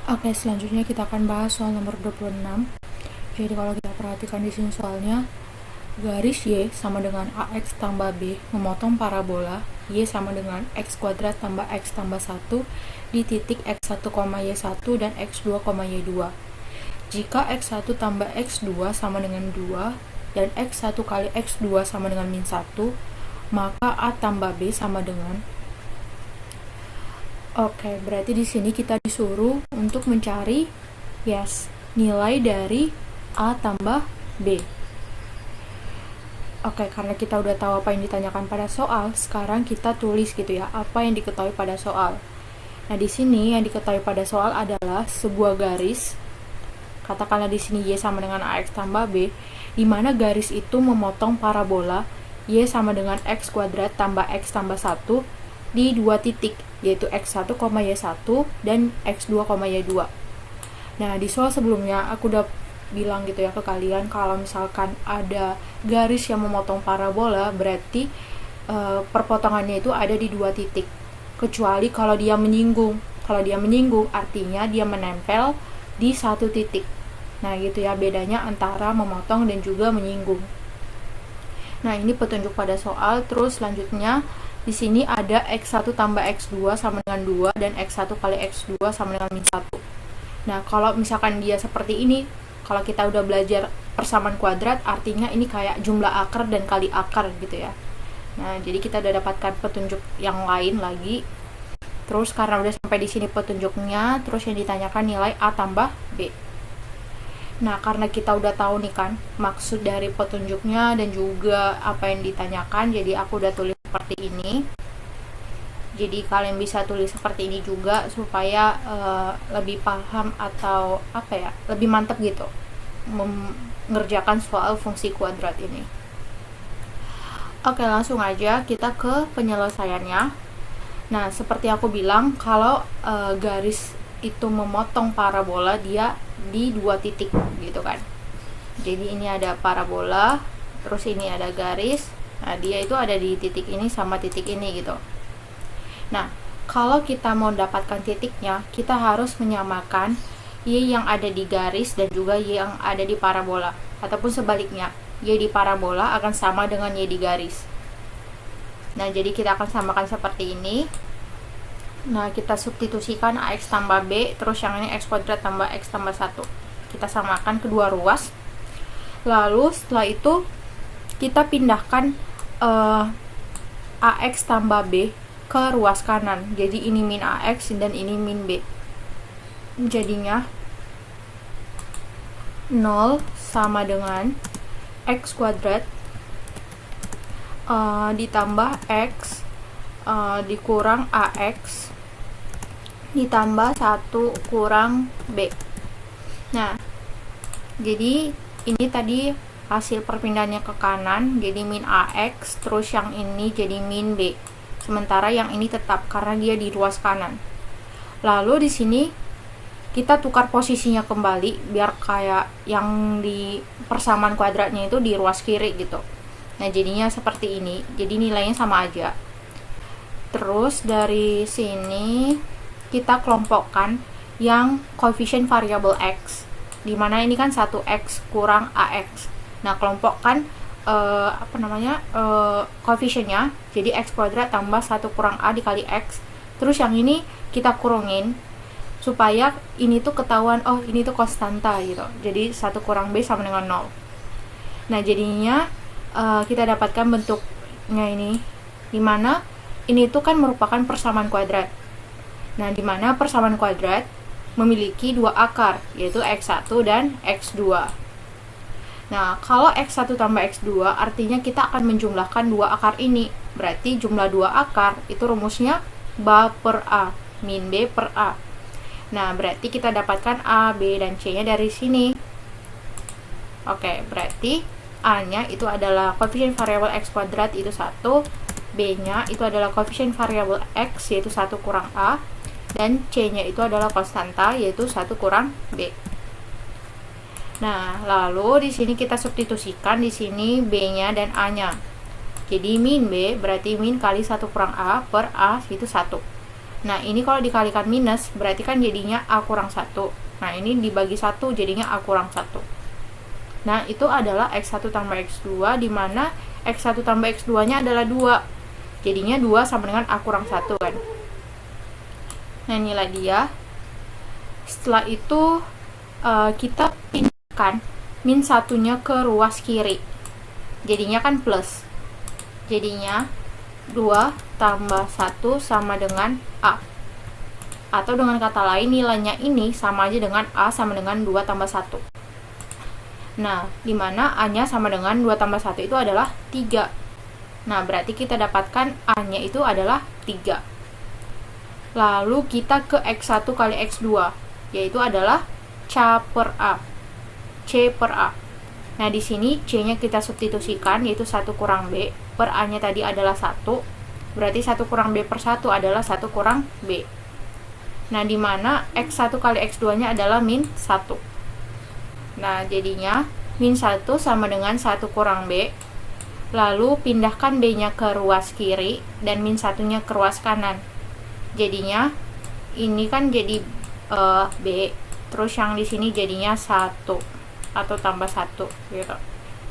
Oke, selanjutnya kita akan bahas soal nomor 26. Jadi kalau kita perhatikan di sini soalnya, garis Y sama dengan AX tambah B memotong parabola Y sama dengan X kuadrat tambah X tambah 1 di titik X1, Y1 dan X2, Y2. Jika X1 tambah X2 sama dengan 2 dan X1 kali X2 sama dengan min 1, maka A tambah B sama dengan. Oke, berarti di sini kita disuruh untuk mencari nilai dari A tambah B. Oke, karena kita udah tahu apa yang ditanyakan pada soal, sekarang kita tulis gitu ya, apa yang diketahui pada soal. Nah, di sini yang diketahui pada soal adalah sebuah garis. Katakanlah di sini Y sama dengan AX tambah B, di mana garis itu memotong parabola Y sama dengan X kuadrat tambah X tambah 1 di dua titik, yaitu X1, Y1 dan X2, Y2. Nah, di soal sebelumnya aku udah bilang gitu ya ke kalian, kalau misalkan ada garis yang memotong parabola, berarti perpotongannya itu ada di dua titik, kecuali kalau dia menyinggung. Kalau dia menyinggung artinya dia menempel di satu titik. Nah, gitu ya bedanya antara memotong dan juga menyinggung. Nah, ini petunjuk pada soal. Terus selanjutnya di sini ada X1 tambah X2 sama dengan 2 dan X1 kali X2 sama dengan min 1. Nah, kalau misalkan dia seperti ini, kalau kita udah belajar persamaan kuadrat, artinya ini kayak jumlah akar dan kali akar gitu ya. Nah, jadi kita udah dapatkan petunjuk yang lain lagi. Terus karena udah sampai di sini petunjuknya, terus yang ditanyakan nilai A tambah B. Nah, karena kita udah tahu nih kan maksud dari petunjuknya dan juga apa yang ditanyakan, jadi aku udah tulis seperti ini. Jadi kalian bisa tulis seperti ini juga supaya lebih paham atau lebih mantap gitu mengerjakan soal fungsi kuadrat ini. Oke, langsung aja kita ke penyelesaiannya. Nah, seperti aku bilang, kalau garis itu memotong parabola, dia di dua titik gitu kan. Jadi ini ada parabola, terus ini ada garis. Nah, dia itu ada di titik ini sama titik ini gitu. Nah, kalau kita mau dapatkan titiknya, kita harus menyamakan Y yang ada di garis dan juga Y yang ada di parabola. Ataupun sebaliknya, Y di parabola akan sama dengan Y di garis. Nah, jadi kita akan samakan seperti ini. Nah, kita substitusikan AX tambah B, terus yang ini X kuadrat tambah X tambah 1. Kita samakan kedua ruas. Lalu setelah itu, kita pindahkan AX tambah B ke ruas kanan. Jadi ini min AX dan ini min B. Jadinya 0 sama dengan X kuadrat ditambah X dikurang AX ditambah 1 kurang B. Nah, jadi ini tadi hasil perpindahannya ke kanan, jadi min AX, terus yang ini jadi min B. Sementara yang ini tetap karena dia di ruas kanan. Lalu di sini kita tukar posisinya kembali biar kayak yang di persamaan kuadratnya itu di ruas kiri gitu. Nah, jadinya seperti ini. Jadi nilainya sama aja. Terus dari sini kita kelompokkan yang koefisien variabel X, dimana ini kan 1X kurang AX. Nah, kelompokkan koefisiennya, jadi X kuadrat tambah 1 kurang A dikali X. Terus yang ini kita kurungin supaya ini tuh ketahuan, oh ini tuh konstanta gitu. Jadi 1 kurang B sama dengan 0. Nah, jadinya kita dapatkan bentuknya ini, dimana ini tuh kan merupakan persamaan kuadrat. Nah, dimana persamaan kuadrat memiliki dua akar, yaitu X1 dan X2. Nah, kalau X1 tambah X2 artinya kita akan menjumlahkan dua akar ini. Berarti jumlah dua akar itu rumusnya BA per A, min B per A. Nah, berarti kita dapatkan A, B, dan C-nya dari sini. Oke, berarti A-nya itu adalah koefisien variabel X kuadrat itu 1, B-nya itu adalah koefisien variabel X yaitu 1 kurang A, dan C-nya itu adalah konstanta yaitu 1 kurang B. Nah, lalu di sini kita substitusikan di sini B-nya dan A-nya. Jadi min B berarti min kali 1 kurang A per A itu 1. Nah, ini kalau dikalikan minus, berarti kan jadinya A kurang 1. Nah, ini dibagi 1, jadinya A kurang 1. Nah, itu adalah X1 tambah X2, di mana X1 tambah X2-nya adalah 2. Jadinya 2 sama dengan A kurang 1 kan. Nah, inilah dia. Setelah itu, kita pindahkan min 1-nya ke ruas kiri. Jadinya kan plus. Jadinya 2 tambah 1 sama dengan A. Atau dengan kata lain, nilainya ini sama aja dengan A sama dengan 2 tambah 1. Nah, dimana A-nya sama dengan 2 tambah 1 itu adalah 3. Nah, berarti kita dapatkan A-nya itu adalah 3. Lalu kita ke X1 kali X2, yaitu adalah C per A. C per A. Nah, di sini C-nya kita substitusikan, yaitu 1 kurang B. Per A-nya tadi adalah 1. Berarti 1 kurang B per 1 adalah 1 kurang B. Nah, di mana X1 kali X2-nya adalah min 1. Nah, jadinya min 1 sama dengan 1 kurang B. Lalu pindahkan B-nya ke ruas kiri dan min 1-nya ke ruas kanan. Jadinya ini kan jadi B, terus yang di sini jadinya 1 atau tambah 1 gitu.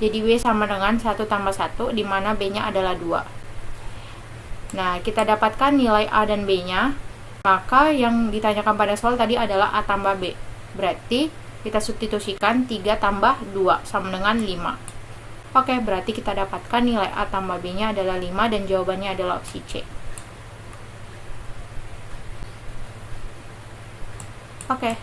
Jadi B sama dengan 1 tambah 1, di mana B-nya adalah 2. Nah, kita dapatkan nilai A dan B-nya. Maka yang ditanyakan pada soal tadi adalah A tambah B. Berarti kita substitusikan 3 tambah 2 sama dengan 5. Oke, berarti kita dapatkan nilai A tambah B-nya adalah 5 dan jawabannya adalah opsi C. Oke.